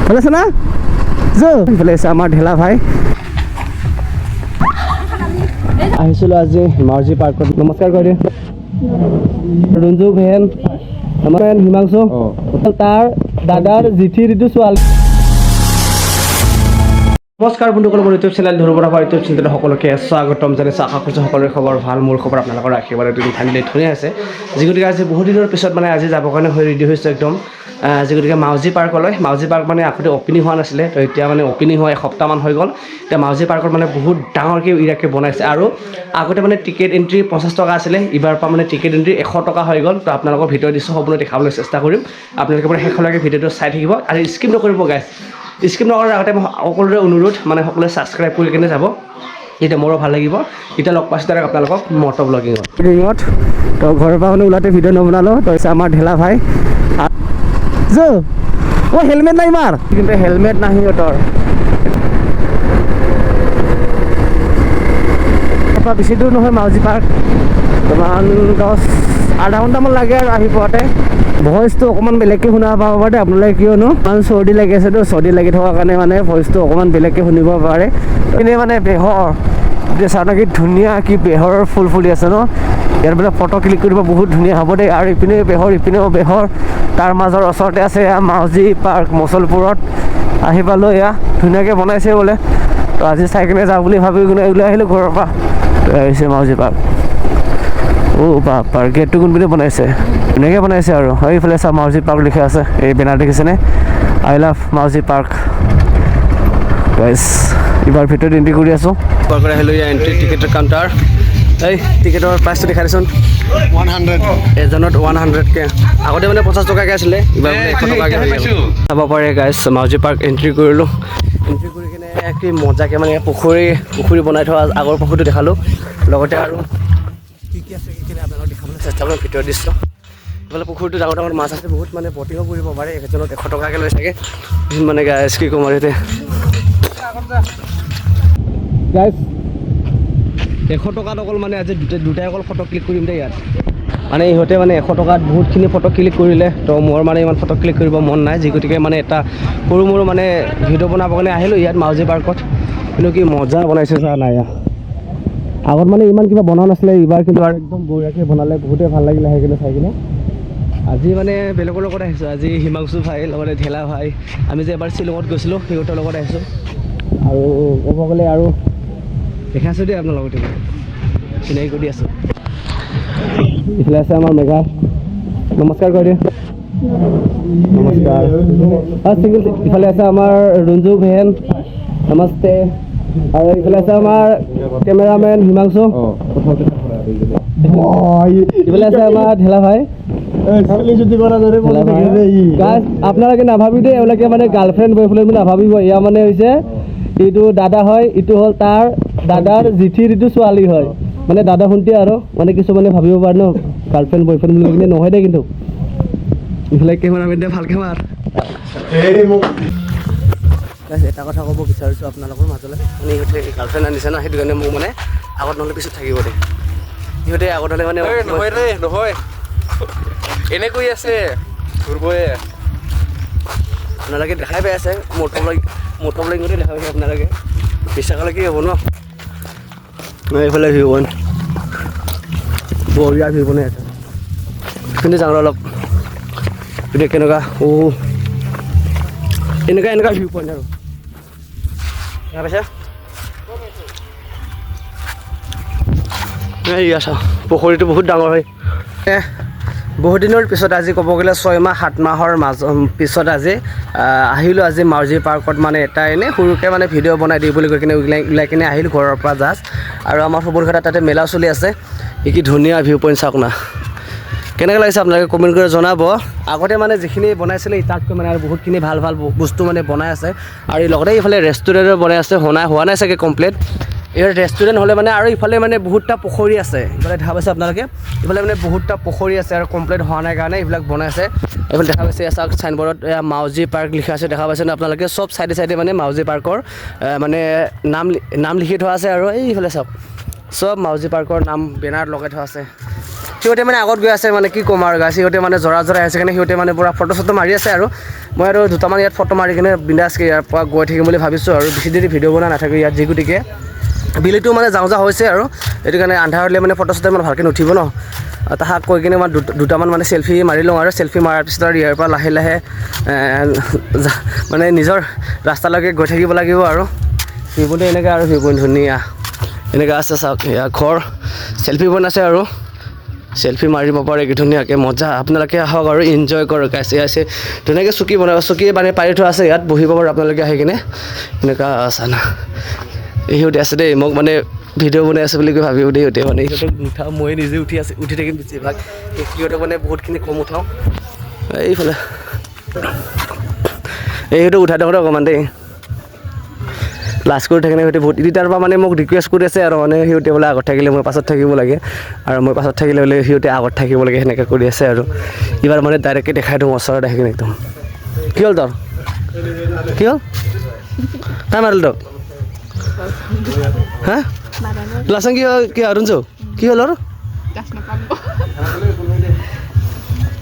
ভালো আছে না এইফালে আছে আমাৰ ঢেলা ভাই আহিছিলোঁ আজি মাউজি পাৰ্কত নমস্কাৰ কৰি ৰঞ্জু ভেন আমাৰ হিমাংশু তাৰ দাদাৰ জিঠিৰ এইটো ছোৱালী নমস্কাৰ বন্ধুসকল মোৰ ইউটিউব চেনেল ধৰুবৰা ইউটিউব চেনেলত সকলোকে স্বাগতম জনাইছোঁ আশা কৰিছোঁ সকলোৰে খবৰ ভাল মোৰ খবৰ আপোনালোকৰ আশীৰ্বাদ ঠাণ্ডা ধুনীয়া আছে যিগতিকে আজি বহুত দিনৰ পিছত মানে আজি যাবৰ কাৰণে ৰেডি হৈছোঁ একদম যিগতিকে মাউজি পাৰ্কলৈ মাউজি পাৰ্ক মানে আগতে অপেনিং হোৱা নাছিলে তো এতিয়া মানে অপেনিং হোৱা এসপ্তাহমান হৈ গ'ল এতিয়া মাউজি পাৰ্কত মানে বহুত ডাঙৰকৈ ইয়াকে বনাইছে আৰু আগতে মানে টিকেট এণ্ট্ৰি 50 টকা আছিলে এইবাৰ পৰা মানে টিকেট এণ্ট্ৰি 100 টকা হৈ গ'ল তো আপোনালোকৰ ভিডিঅ' দিছোঁ সম্পূৰ্ণ দেখাবলৈ চেষ্টা কৰিম আপোনালোকে মানে শেষলৈকে ভিডিঅ'টো চাই থাকিব আৰু স্কিপ নকৰিব গাইজ স্কিপ নকৰাৰ আগতে মই সকলোৰে অনুৰোধ মানে সকলোৱে ছাবস্ক্ৰাইব কৰি কিনে যাব এতিয়া মোৰো ভাল লাগিব এতিয়া লগ পাইছোঁ তাৰে আপোনালোকক মটৰ ব্লগিঙত তো ঘৰৰ পৰা মানে ওলাতে ভিডিঅ' নবনালোঁ তো হৈছে আমাৰ ঢেলা ভাই ও হেলমেট নাই মাৰ কিন্তু হেলমেট নাহি সিহঁতৰ বেছি দূৰ নহয় মাউজি পাৰ্ক তোমাৰ 10-আধা ঘণ্টামান লাগে আৰু আহি পোৱাতে ভইচটো অকণমান বেলেগকৈ শুনা পাব পাৰে আপোনালোকে কিয়নো ইমান চৰ্দি লাগি আছেতো চৰ্দি লাগি থকাৰ কাৰণে মানে ভইচটো অকণমান বেলেগকৈ শুনিব পাৰে এনেই মানে বেহৰ চাওঁ কি ধুনীয়া কি বেহৰৰ ফুল ফুলি আছে ন ইয়াৰ মানে ফটো ক্লিক কৰিব বহুত ধুনীয়া হ'ব দেই আৰু ইপিনেও বেহৰ ইপিনেও বেহৰ তাৰ মাজৰ ওচৰতে আছে এয়া মাউজি পাৰ্ক মচলপুৰত আহি পালোঁ এয়া ধুনীয়াকৈ বনাইছে বোলে তো আজি চাই কিনে যাওঁ বুলি ভাবি কিনে ওলাই আহিলোঁ ঘৰৰ পৰা তো আহিছে মাউজি পাৰ্ক পাৰ্ক গেটটো কোনপিনে বনাইছে ধুনীয়াকৈ বনাইছে আৰু এইফালে চা মাউজি পাৰ্ক লিখা আছে এই বেনাৰ দেখিছেনে আই লাভ মাউজি পাৰ্ক গাইজ এইবাৰ ভিতৰত এণ্ট্ৰি কৰি আছোঁ পাৰ্কত আহিলোঁ ইয়াৰ এণ্ট্ৰি টিকেটৰ কাউণ্টাৰ এই টিকেটৰ প্ৰাইচটো দেখাই দেচোন 100 এজনত 100কৈ আগতে মানে 50 টকাকৈ আছিলে এইবাৰ মানে 100 টকাকৈ হৈ গ'ল চাব পাৰে গাইজ মাউজি পাৰ্ক এণ্ট্ৰি কৰিলোঁ এণ্ট্ৰি কৰি কিনে কি মজাকৈ মানে পুখুৰী বনাই থোৱা আগৰ পুখুৰীটো দেখালোঁ লগতে আৰু কি কি আছে সেইখিনি আপোনালোকক দেখাবলৈ চেষ্টা কৰিম ভিতৰত দৃশ্য এইফালে পুখুৰীটো ডাঙৰ ডাঙৰ মাছ আছে বহুত মানে বটিঙো কৰিব পাৰে এজনত 100 টকাকৈ লৈ চাগে মানে গাইজ কি ক'ম আৰু এতিয়া গাইজ 100 টকাত অকল মানে আজি দুটাই অকল ফটো ক্লিক কৰিম দেই ইয়াত মানে ইহঁতে মানে 100 টকাত বহুতখিনি ফটো ক্লিক কৰিলে তো মোৰ মানে ইমান ফটো ক্লিক কৰিব মন নাই যি গতিকে মানে এটা সৰু মৰু মানে ভিডিঅ' বনাবৰ কাৰণে আহিলোঁ ইয়াত মাউজি পাৰ্কত কিন্তু কি মজা বনাইছে চা নাই আগত মানে ইমান কিবা বনোৱা নাছিলে এইবাৰ কিন্তু আৰু একদম বঢ়িয়াকৈ বনালে বহুতেই ভাল লাগিলে আহি কিনে চাই কিনে আজি মানে বেলেগৰ লগত আহিছোঁ আজি হিমাংশু ভাই লগতে ঢেলা ভাই আমি যে এবাৰ শ্বিলঙত গৈছিলোঁ সিহঁতৰ লগত আহিছোঁ আৰু ক'ব গ'লে আৰু দেখাইছোঁ দেই আপোনাৰ লগতে চিনাকি কৰি আছোঁ ইফালে আছে আমাৰ মেঘা নমস্কাৰ কৰি দিওঁ নমস্কাৰ ইফালে আছে আমাৰ ৰঞ্জু ভেন নমস্তে আৰু এইফালে আছে আমাৰ কেমেৰামেন হিমাংশু ইফালে আছে আমাৰ ঢেলা ভাই আপোনালোকে নাভাবি দেই এওঁলোকে মানে গাৰ্লফ্ৰেণ্ড বয়ফ্ৰেণ্ড নাভাবিব এয়া মানে হৈছে এইটো দাদা হয় ইটো হ'ল তাৰ দাদাৰ জিঠিৰ এইটো ছোৱালী হয় মানে দাদা ভণ্টি আৰু মানে কিছুমানে ভাবিব পাৰে ন গাৰ্লফ্ৰেণ্ড বয়ফ্ৰেণ্ড বুলি কিনে নহয় দেই কিন্তু ইফালে কেমেৰামেন দে ভালকৈ মাৰ এটা কথা ক'ব বিচাৰিছোঁ আপোনালোকৰ মাজলৈ মানে ইহঁতে গাৰ্লফ্ৰেণ্ড আনিছে ন সেইটো কাৰণে মোক মানে আগত নহ'লে পিছত থাকিব দেই সিহঁতে আগত হ'লে মানে নহয় ৰে নহয় এনে কৈ আছে ঘূৰিবই আপোনালোকে দেখাই পাই আছে মটৰ ব্লগিঙতে দেখা পাইছে আপোনালোকে বিশ্বাস কৰিলে কি হ'ব ন এইফালে ভিউ পইণ্ট বঢ়িয়া ভিউ বনাই আছে কিন্তু যাওঁ অলপ এতিয়া কেনেকুৱা এনেকুৱা ভিউ পইণ্ট আৰু দেখা পাইছা এয়া চাওঁ পুখুৰীটো বহুত ডাঙৰ হয় বহুত দিনৰ পিছত আজি ক'ব গ'লে 6 মাহ 7 মাহৰ পিছত আজি আহিলোঁ আজি মাউজি পাৰ্কত মানে এটা এনেই সৰুকৈ মানে ভিডিঅ' বনাই দিওঁ বুলি কৈ কিনে ওলাই কিনে আহিলোঁ ঘৰৰ পৰা জাষ্ট আৰু আমাৰ সবৰঘাটত তাতে মেলা চলি আছে কি ধুনীয়া ভিউ পইণ্ট চাওক না কেনেকৈ লাগিছে আপোনালোকে কমেণ্ট কৰি জনাব আগতে মানে যিখিনি বনাইছিলে তাতকৈ মানে আৰু বহুতখিনি ভাল ভাল বস্তু মানে বনাই আছে আৰু লগতে এইফালে ৰেষ্টুৰেণ্টৰ বনাই আছে হোৱা নাই চাগে কমপ্লিট ইয়াৰ ৰেষ্টুৰেণ্ট হ'লে মানে আৰু ইফালে মানে বহুতটা পুখুৰী আছে ইফালে দেখা পাইছে আপোনালোকে ইফালে মানে বহুতটা পুখুৰী আছে আৰু কমপ্লিট হোৱা নাই কাৰণে এইবিলাক বনাই আছে এইফালে দেখা পাইছে চাওক চাইনবোৰ্ডত মাউজি পাৰ্ক লিখা আছে দেখা পাইছে আপোনালোকে চব চাইডে মানে মাউজি পাৰ্কৰ মানে নাম লিখি থোৱা আছে আৰু এইফালে চাওক চব মাউজি পাৰ্কৰ নাম বেনাৰ লগাই থোৱা আছে সিহঁতে মানে আগত গৈ আছে মানে কি ক'ম আৰু গাইছ সিহঁতে মানে জৰা আছে কাৰণে সিহঁতে মানে পূৰা ফটো চটো মাৰি আছে আৰু মই আৰু দুটামান ইয়াত ফটো মাৰি কিনে বিন্দাছকৈ ইয়াৰ পৰা গৈ থাকিম বুলি ভাবিছোঁ আৰু বেছি দেৰি ভিডিঅ' বনাই নাথাকোঁ ইয়াত যি গতিকে বিলিটো মানে যাওঁ হৈছে আৰু সেইটো কাৰণে আন্ধাৰ হ'লে মানে ফটো চটো ইমান ভালকৈ নুঠিব ন তাহাক কৈ কিনে মই দুটামান মানে চেল্ফি মাৰি লওঁ আৰু চেল্ফি মৰাৰ পিছত আৰু ইয়াৰ পৰা লাহে লাহে মানে নিজৰ ৰাস্তালৈকে গৈ থাকিব লাগিব আৰু ভিউ পইণ্টটো এনেকৈ আৰু ভিউ পইণ্ট ধুনীয়া এনেকৈ আছে চাওক ইয়াৰ ঘৰ চেল্ফি পইণ্ট আছে আৰু চেল্ফি মাৰিব পাৰে কি ধুনীয়াকৈ মজা আপোনালোকে আহক আৰু এনজয় কৰক আছে ধুনীয়াকৈ চকী বনাব চকী মানে পাৰি থোৱা আছে ইয়াত বহিব পাৰে আপোনালোকে আহি কিনে এনেকুৱা চানা সিহঁতে আছে দেই মোক মানে ভিডিঅ' বনাই আছে বুলি কৈ ভাবিও দেই সিহঁতে মানে সিহঁতক নুঠাওঁ মই নিজে উঠি থাকিম বেছিভাগ সিহঁতক মানে বহুতখিনি কম উঠাওঁ এইফালে সিহঁতক উঠাই দিওঁতে অকণমান দেই লাষ্ট কৰি থাকিলে সিহঁতে বহুত তাৰ পৰা মানে মোক ৰিকুৱেষ্ট কৰি আছে আৰু মানে সিহঁতে বোলে আগত থাকিলে মই পাছত থাকিব লাগে আৰু মই পাছত থাকিলে বোলে সিহঁতে আগত থাকিব লাগে সেনেকৈ কৰি আছে আৰু এইবাৰ মানে ডাইৰেক্টকৈ দেখাই দিওঁ ওচৰত আহি কিনে একদম কি হ'ল তোৰ কি হ'ল তাই মাৰিল তোক হা লাচন কি অৰুণজু কি হ'ল আৰু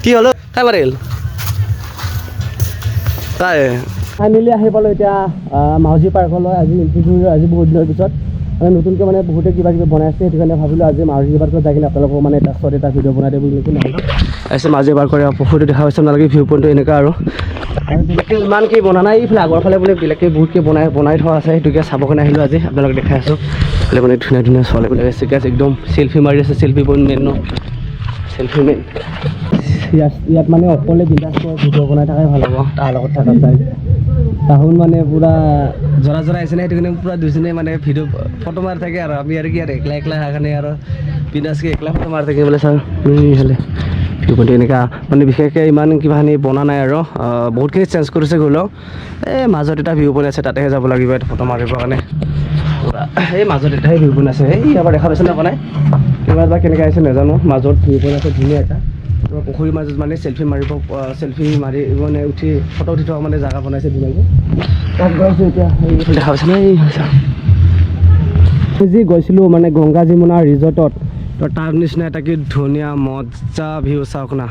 কি হ'ল তাই মাৰিল তাই ফাইনেলি আহি পালোঁ এতিয়া মাউজি পাৰ্কলৈ আজি ইণ্টাৰভিউ আজি বহুত দিনৰ পিছত মানে নতুনকৈ মানে বহুতে কিবা কিবি বনাইছে সেইটো কাৰণে ভাবিলোঁ আজি মাউজি পাৰ্কত যাই কিনে আপোনালোকক মানে এটা শ্বৰ্ট এটা ভিডিঅ' বনাই দিব বুলি কিনে আহিছে মাউজি পাৰ্কৰ পুখুৰীটো দেখা পাইছে আপোনালোকে ভিউ পইণ্টটো এনেকুৱা আৰু বেলেগকৈ ইমান কি বনা নাই এইফালে আগৰ ফালে বোলে বেলেগকৈ বহুতকৈ বনাই থোৱা আছে সেইটোকে চাব কাৰণে আহিলোঁ আজি আপোনালোকে দেখাই আছোঁ বোলে মানে ধুনীয়া ধুনীয়া ছোৱালীবিলাক আছে একদম চেল্ফি মাৰি আছে চেল্ফি পইণ্ট মেইন ন চেল্ফি মেইন ইয়াত মানে অকলে বিন্দাছকৈ ভিডিঅ' বনাই থকাই ভাল হ'ব তাৰ লগত থকা চাই তাহোন মানে পূৰা জৰা আহিছে ন সেইটো কাৰণে পূৰা দুজনে মানে ভিডিঅ' ফটো মাৰি থাকে আৰু আমি আৰু কি আৰু একলা অহাৰ কাৰণে আৰু বিন্দাছকৈ একলা ফটো মাৰি থাকে বোলে ছাৰ ইফালে ভিউ পইণ্ট এনেকুৱা মানে বিশেষকৈ ইমান কিবাখিনি বনা নাই আৰু বহুতখিনি চেঞ্জ কৰিছে গ'লেও এই মাজত এটা ভিউ পইণ্ট আছে তাতেহে যাব লাগিব এটা ফটো মাৰিবৰ কাৰণে পূৰা এই মাজত এটাহে ভিউ পইণ্ট আছে এই এবাৰ দেখা পাইছে নাই কিমান বা কেনেকৈ আহিছে নাজানো মাজত ভিউ পইণ্ট আছে ধুনীয়া এটা পুখুৰীৰ মাজত মানে চেল্ফি মাৰি মানে ফটো উঠি থকা মানে জেগা বনাইছে ধুনীয়াকৈ তাত গৈছোঁ এতিয়া দেখা পাইছে নাই যি গৈছিলোঁ মানে গংগা যমুনা ৰিজৰ্টত তো তাৰ নিচিনা এটা কি ধুনীয়া মজা ভিউ চাওক না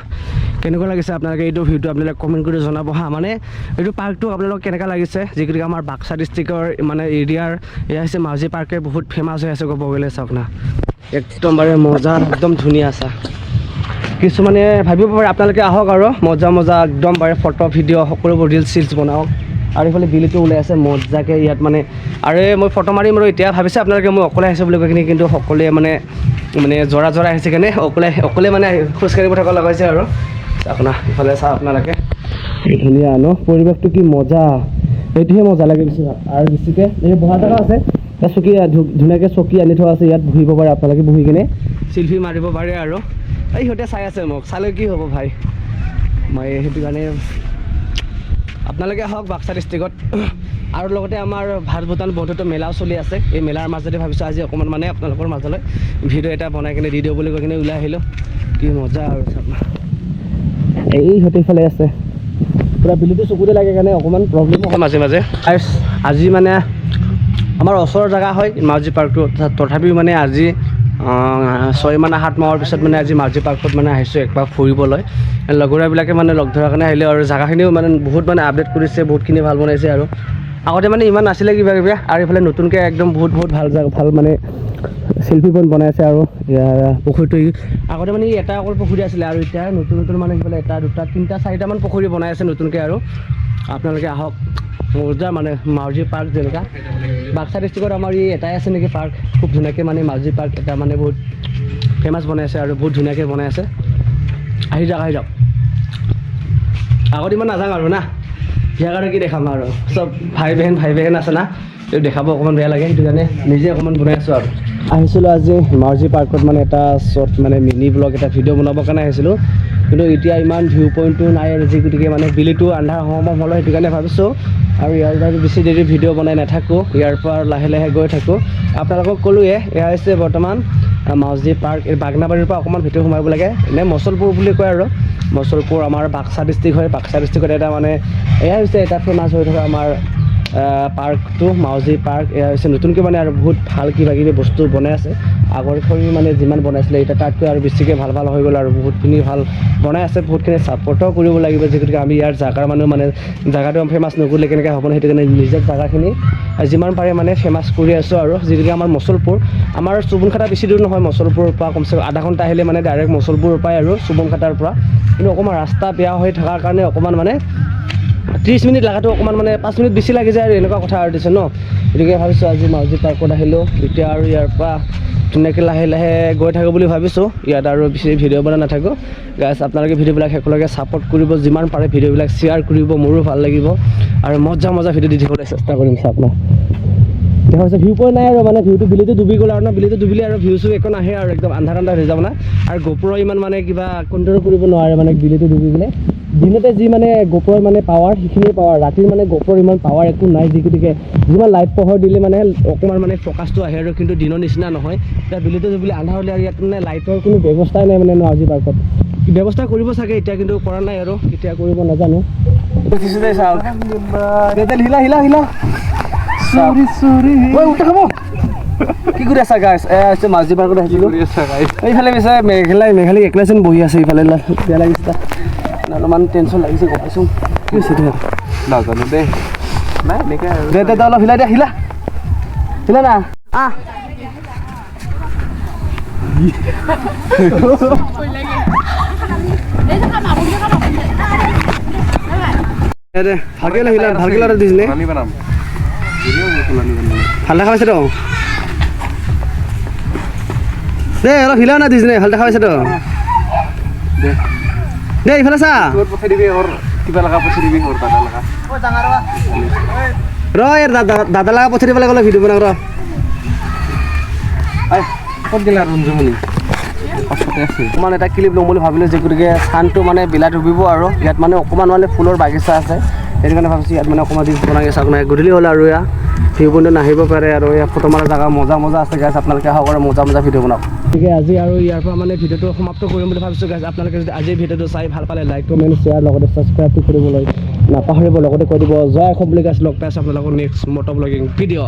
কেনেকুৱা লাগিছে আপোনালোকে এইটো ভিউটো আপোনালোকে কমেণ্ট কৰি জনাব হা মানে এইটো পাৰ্কটো আপোনালোকক কেনেকুৱা লাগিছে যিগতিকে আমাৰ বাক্সা ডিষ্ট্ৰিক্টৰ মানে এৰিয়াৰ এয়া হৈছে মাউজি পাৰ্কে বহুত ফেমাছ হৈ আছে ক'ব গ'লে চাওক না একদম bare মজা একদম ধুনীয়া আছে কিছুমানে ভাবিব পাৰে আপোনালোকে আহক আৰু মজা একদম bare ফটো ভিডিঅ' সকলোবোৰ ৰিলছ বনাওক আৰু এইফালে বিলিটো ওলাই আছে মজাকৈ ইয়াত মানে আৰু মই ফটো মাৰিম আৰু এতিয়া ভাবিছে আপোনালোকে মই অকলে আহিছোঁ বুলি কৈ কিনে কিন্তু সকলোৱে মানে জৰা আহিছে কাৰণে অকলে মানে খোজকাঢ়িব থকা লগাইছে আৰু আপোনাৰ ইফালে চাওক আপোনালোকে ধুনীয়া ন পৰিৱেশটো কি মজা এইটোহে মজা লাগে বেছিভাগ আৰু বেছিকৈ এই বহা জেগা আছে চকী ধুনীয়াকৈ চকী আনি থোৱা আছে ইয়াত বহিব পাৰে আপোনালোকে বহি কিনে চেল্ফি মাৰিব পাৰে আৰু এই সিহঁতে চাই আছে মোক চালে কি হ'ব ভাই মই সেইটো কাৰণে আপোনালোকে আহক বাক্সা ডিষ্ট্ৰিক্টত আৰু লগতে আমাৰ ভাৰত ভূটান বন্ধুত্ব মেলাও চলি আছে এই মেলাৰ মাজতে ভাবিছোঁ আজি অকণমান মানে আপোনালোকৰ মাজলৈ ভিডিঅ' এটা বনাই কিনে দি দিওঁ বুলি কৈ কিনে ওলাই আহিলোঁ কি মজা আৰু এই সিহঁতে ইফালে আছে পূৰা বিলুটো চকুতে লাগে কাৰণে অকণমান প্ৰব্লেম হয় মাজে মাজে আজি মানে আমাৰ ওচৰৰ জেগা হয় মাউজি পাৰ্কটো তথাপিও মানে আজি 6 মাহ 7 মাহৰ পিছত মানে আজি মাউজি পাৰ্কত মানে আহিছোঁ একবাৰ ফুৰিবলৈ লগৰীয়াবিলাকে মানে লগ ধৰাৰ কাৰণে আহিলে আৰু জেগাখিনিও মানে বহুত মানে আপডেট কৰিছে বহুতখিনি ভাল বনাইছে আৰু আগতে মানে ইমান নাছিলে কিবা আৰু এইফালে নতুনকৈ একদম বহুত ভাল মানে চেল্ফি পইণ্ট বনাইছে আৰু পুখুৰীটো আগতে মানে এটা অকল পুখুৰী আছিলে আৰু এতিয়া নতুন মানে সেইফালে 1 2 3 4টামান পুখুৰী বনাই আছে নতুনকৈ আৰু আপোনালোকে আহক মজা মানে মাউজি পাৰ্ক যেনেকুৱা বাক্সা ডিষ্ট্ৰিক্টত আমাৰ এটাই আছে নেকি পাৰ্ক খুব ধুনীয়াকৈ মানে মাউজি পাৰ্ক এটা মানে বহুত ফেমাছ বনাইছে আৰু বহুত ধুনীয়াকৈ বনাই আছে আহি যাওক আগত ইমান নাযাওঁ আৰু না ইয়াৰ কাৰণে কি দেখাম আৰু চব ভাই বেহেন আছে না এইটো দেখাব অকণমান বেয়া লাগে সেইটো কাৰণে নিজে অকণমান বনাই আছোঁ আৰু আহিছিলোঁ আজি মাউজি পাৰ্কত মানে এটা শ্বৰ্ট মানে মিনি ব্লগ এটা ভিডিঅ' বনাবৰ কাৰণে আহিছিলোঁ কিন্তু এতিয়া ইমান ভিউ পইণ্টটো নাই আৰু যি গতিকে মানে বিলিটো আন্ধাৰ সময় হ'লে সেইটো কাৰণে ভাবিছোঁ আৰু ইয়াৰ কাৰণে বেছি দেৰি ভিডিঅ' বনাই নাথাকোঁ ইয়াৰ পৰা লাহে গৈ থাকোঁ আপোনালোকক ক'লোৱে এয়া হৈছে বৰ্তমান মাউজি পাৰ্ক এই বাগনাবাৰীৰ পৰা অকণমান ভিতৰত সোমাব লাগে এনে মচলপুৰ বুলি কয় আৰু মচলপুৰ আমাৰ বাক্সা ডিষ্ট্ৰিক্ট হয় বাক্সা ডিষ্ট্ৰিক্টত এটা মানে এয়া হৈছে এটা ফেমাছ হৈ থকা আমাৰ পাৰ্কটো মাউজি পাৰ্ক এয়া হৈছে নতুনকৈ মানে আৰু বহুত ভাল কিবা কিবি বস্তু বনাই আছে আগৰ কৰি মানে যিমান বনাইছিলে এতিয়া তাতকৈ আৰু বেছিকৈ ভাল ভাল হৈ গ'ল আৰু বহুতখিনি ভাল বনাই আছে বহুতখিনি ছাপৰ্টো কৰিব লাগিব যিহেতুকে আমি ইয়াৰ জাগাৰ মানুহ মানে জাগাটো ফেমাছ নকৰিলে কেনেকৈ হ'ব ন সেইটো কাৰণে নিজৰ জাগাখিনি যিমান পাৰে মানে ফেমাছ কৰি আছোঁ আৰু যিহেতুকে আমাৰ মচলপুৰ আমাৰ চুবুনখাটা বেছি দূৰ নহয় মচলপুৰৰ পৰা কমচে কম আধা ঘণ্টা আহিলে মানে ডাইৰেক্ট মচলপুৰৰ পৰাই আৰু চুবুনখাটাৰ পৰা কিন্তু অকণমান ৰাস্তা বেয়া হৈ থকাৰ কাৰণে অকণমান মানে 30 মিনিট লগাটো অকণমান মানে 5 মিনিট বেছি লাগি যায় আৰু এনেকুৱা কথা আৰু দিছে ন গতিকে ভাবিছোঁ আজি মাউজি পাৰ্কত আহিলোঁ এতিয়া আৰু ইয়াৰ পৰা ধুনীয়াকৈ লাহে লাহে গৈ থাকোঁ বুলি ভাবিছোঁ ইয়াত আৰু বেছি ভিডিঅ' বনাই নাথাকোঁ গাইছ আপোনালোকে ভিডিঅ'বিলাক একেলগে ছাপোৰ্ট কৰিব যিমান পাৰে ভিডিঅ'বিলাক শ্বেয়াৰ কৰিব মোৰো ভাল লাগিব আৰু মজা মজা ভিডিঅ' দি থাকিবলৈ চেষ্টা কৰিম চাওক দেখা হৈছে ভিউ পইণ্ট নাই আৰু মানে ভিউটো বিলিটো ডুবি গ'ল আৰু ন বিলিটো ডুবিলে আৰু ভিউ চিউ একো নাহে আৰু একদম আন্ধাৰ আন্ধাৰ হৈ যাব না আৰু গোপ্ৰ ইমান মানে কিবা কণ্ট্ৰল কৰিব নোৱাৰে মানে বিলিটো ডুবি গ'লে দিনতে যি মানে গোপ্ৰৰ মানে পাৱাৰ সেইখিনিয়ে পাৱাৰ ৰাতিৰ মানে গোপ্ৰৰ ইমান পাৱাৰ একো নাই যি গতিকে যিমান লাইট পোহৰ দিলে মানে অকণমান মানে ফ'কাছটো আহে আৰু কিন্তু দিনৰ নিচিনা নহয় এতিয়া বিলিটো ডুবিলে আন্ধাৰ হ'লে আৰু ইয়াত মানে লাইটৰ কোনো ব্যৱস্থাই নাই মানে মাউজি পাৰ্কত ব্যৱস্থা কৰিব চাগে এতিয়া কিন্তু কৰা নাই আৰু কেতিয়া কৰিব নাজানো হিলা হিলা হিলা কি কৰি আছা গাইছ এয়া মাউজি পাৰ্কত আহিছিলোঁ এইফালে পিছে মেঘালী একলাচোন বহি আছে ইফালে বেয়া লাগিছে অলপমান টেনশ্যন লাগিছে গম পাইছোঁ কি হৈছে তোমাৰ নাজানো দেই নাই এনেকৈ আৰু দে অলপ হিলা দিয়া হিলা হিলা না আহ ভালকৈ হিলা ভালকৈ ল'ৰা দিছিলে আমি বনাম ভাল দেখা পাইছে তো দে অলপ হিলা না দিছিলে ভাল দেখা পাইছে তো দে ইফালে চা তোৰ পঠাই দিবি ওৰ কিবা লগা পঠাই দিবি ওৰ দাদা লগা ৰ ইয়াৰ দাদা লগা পঠাই দিব লাগে ভিডিঅ' বনাওঁ ৰ ক'ত গেলা ৰঞ্জুমণি অকণমান এটা ক্লিপ ল'ম বুলি ভাবিলোঁ যে গতিকে চানটো মানে বিলা ডুবিব আৰু ইয়াত মানে অকণমান মানে ফুলৰ বাগিচা আছে সেইটো কাৰণে ভাবিছোঁ ইয়াত মানে অকণমান দিন বনাই আছে আপোনাৰ গধূলি হ'ল আৰু ইয়াত ভিউ পইণ্টত নাহিব পাৰে আৰু ইয়াত ফটো মাৰা জেগা মজা মজা আছে গাইছ আপোনালোকে আহক আৰু মজা মজা ভিডিঅ' বনাওক গতিকে আজি আৰু ইয়াৰ পৰা মানে ভিডিঅ'টো সমাপ্ত কৰিম বুলি ভাবিছোঁ গাইছ আপোনালোকে যদি আজি ভিডিঅ'টো চাই ভাল পালে লাইক কমেণ্ট শ্বেয়াৰ লগতে ছাবস্ক্ৰাইবটো কৰিবলৈ নাপাহৰিব লগতে কৈ দিব জয় অসম বুলি গাইছ লগ পাইছোঁ আপোনালোকৰ নেক্সট মট' ব্লগিং ভিডিঅ'